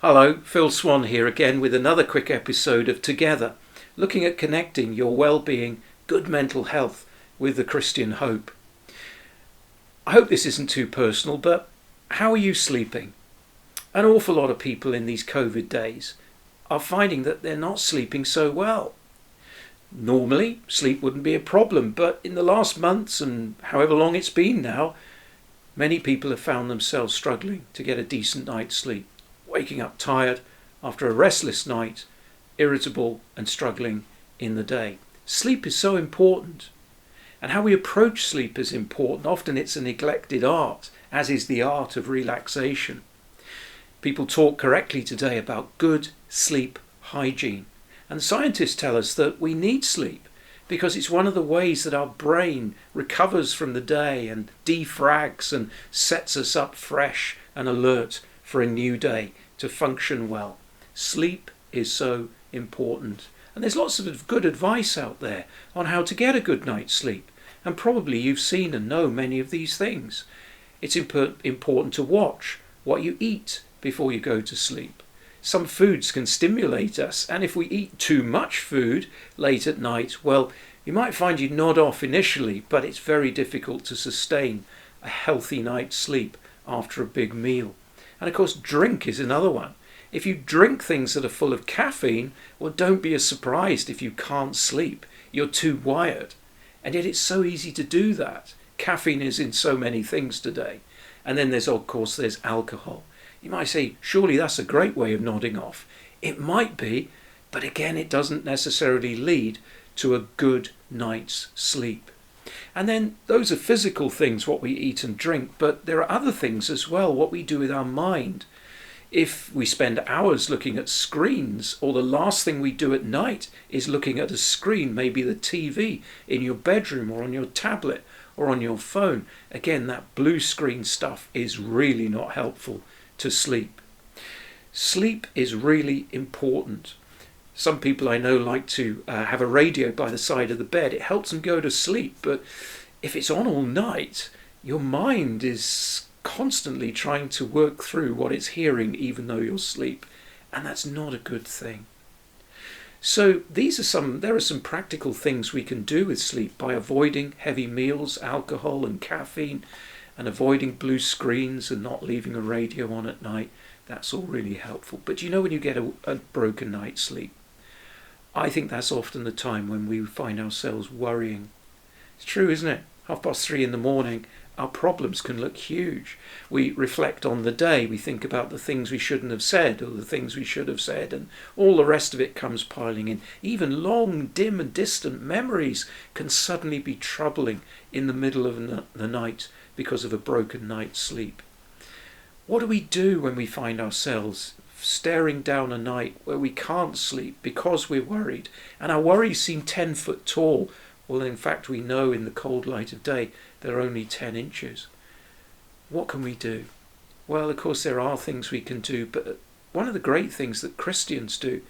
Hello, Phil Swann here again with another quick episode of Together, looking at connecting your well-being, good mental health with the Christian hope. I hope this isn't too personal, but how are you sleeping? An awful lot of people in these COVID days are finding that they're not sleeping so well. Normally, sleep wouldn't be a problem, but in the last months and however long it's been now, many people have found themselves struggling to get a decent night's sleep. Waking up tired after a restless night, irritable and struggling in the day. Sleep is so important, and how we approach sleep is important. Often it's a neglected art, as is the art of relaxation. People talk correctly today about good sleep hygiene, and scientists tell us that we need sleep because it's one of the ways that our brain recovers from the day and defrags and sets us up fresh and alert for a new day to function well. Sleep is so important. And there's lots of good advice out there on how to get a good night's sleep. And probably you've seen and know many of these things. It's important to watch what you eat before you go to sleep. Some foods can stimulate us, and if we eat too much food late at night, well, you might find you nod off initially, but it's very difficult to sustain a healthy night's sleep after a big meal. And of course, drink is another one. If you drink things that are full of caffeine, well, don't be surprised if you can't sleep. You're too wired. And yet it's so easy to do that. Caffeine is in so many things today. And then there's alcohol. You might say, surely that's a great way of nodding off. It might be, but again, it doesn't necessarily lead to a good night's sleep. And then those are physical things, what we eat and drink, but there are other things as well, what we do with our mind. If we spend hours looking at screens, or the last thing we do at night is looking at a screen, maybe the TV in your bedroom or on your tablet or on your phone, again, that blue screen stuff is really not helpful to sleep. Sleep is really important. Some people I know like to have a radio by the side of the bed. It helps them go to sleep. But if it's on all night, your mind is constantly trying to work through what it's hearing even though you're asleep. And that's not a good thing. So there are some practical things we can do with sleep by avoiding heavy meals, alcohol and caffeine, and avoiding blue screens and not leaving a radio on at night. That's all really helpful. But you know, when you get a broken night's sleep, I think that's often the time when we find ourselves worrying. It's true, isn't it? 3:30 in the morning, our problems can look huge. We reflect on the day, we think about the things we shouldn't have said or the things we should have said, and all the rest of it comes piling in. Even long, dim and distant memories can suddenly be troubling in the middle of the night because of a broken night's sleep. What do we do when we find ourselves staring down a night where we can't sleep because we're worried, and our worries seem 10 foot tall? Well, in fact, we know in the cold light of day they're only 10 inches. What can we do? Well, of course, there are things we can do, but one of the great things that Christians do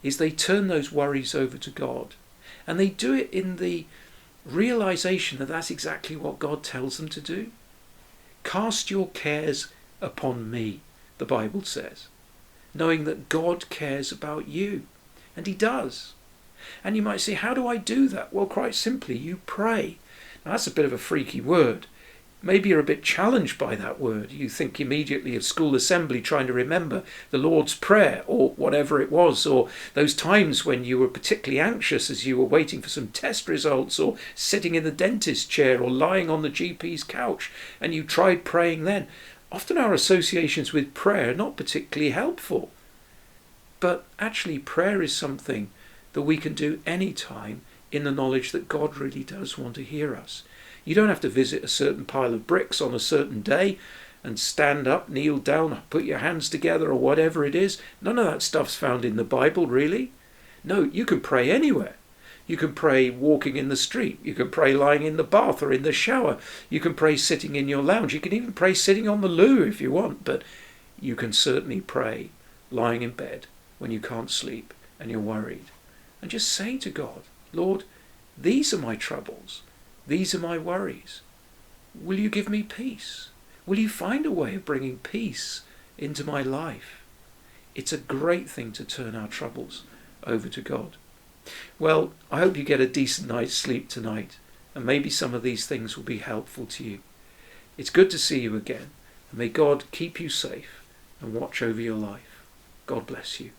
is they turn those worries over to God. And they do it in the realization that that's exactly what God tells them to do. Cast your cares upon me, the Bible says, knowing that God cares about you. And he does. And you might say, how do I do that? Well, quite simply, you pray. Now, that's a bit of a freaky word. Maybe you're a bit challenged by that word. You think immediately of school assembly trying to remember the Lord's Prayer or whatever it was, or those times when you were particularly anxious as you were waiting for some test results, or sitting in the dentist's chair or lying on the GP's couch and you tried praying then. Often our associations with prayer are not particularly helpful. But actually prayer is something that we can do any time in the knowledge that God really does want to hear us. You don't have to visit a certain pile of bricks on a certain day and stand up, kneel down, put your hands together or whatever it is. None of that stuff's found in the Bible, really. No, you can pray anywhere. You can pray walking in the street. You can pray lying in the bath or in the shower. You can pray sitting in your lounge. You can even pray sitting on the loo if you want. But you can certainly pray lying in bed when you can't sleep and you're worried. And just say to God, Lord, these are my troubles. These are my worries. Will you give me peace? Will you find a way of bringing peace into my life? It's a great thing to turn our troubles over to God. Well, I hope you get a decent night's sleep tonight, and maybe some of these things will be helpful to you. It's good to see you again, and may God keep you safe and watch over your life. God bless you.